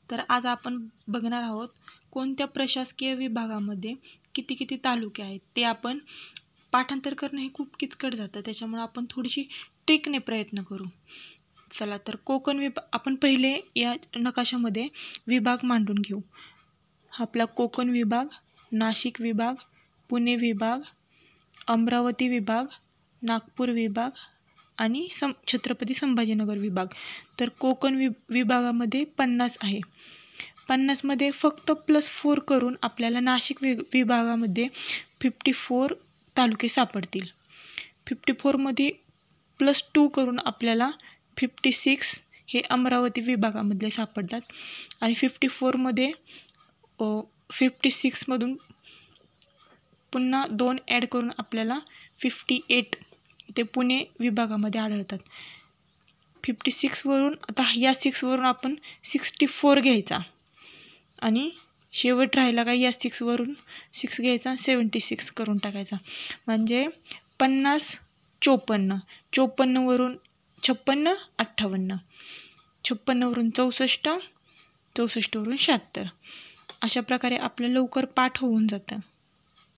तर आज आपण बघणार आहोत कोणत्या प्रशासकीय विभागामध्ये किती किती तालुके आहेत ते आपण पाठांतर करणं हे खूप किचकट जातं, त्याच्यामुळे आपण थोडीशी ट्रिकने प्रयत्न करू. चला तर कोकण आपण पहिले या नकाशामध्ये विभाग मांडून घेऊ. आपला कोकण विभाग, नाशिक विभाग, पुणे विभाग, अमरावती विभाग, नागपूर विभाग आणि छत्रपती संभाजीनगर विभाग. तर कोकण विभागामध्ये 50 आहे. 50 मध्ये फक्त +4 करून आपल्याला नाशिक विभागामध्ये 54 तालुके सापडतील. 54 मध्ये +2 करून आपल्याला 56 हे अमरावती विभागामधले सापडतात आणि 54 मध्ये 56 मधून पुन्हा 2 ॲड करून आपल्याला 58 ते पुणे विभागामध्ये आढळतात. 56 वरून आता या 6 वरून आपण 64 घ्यायचा आणि शेवट राहिला का या 6 वरून 6 घ्यायचा, 76 करून टाकायचा. म्हणजे 50 54, 54 वरून 56 58, 56 वरून 64, 64 वरून 76. अशा प्रकारे आपलं लवकर पाठ होऊन जातं.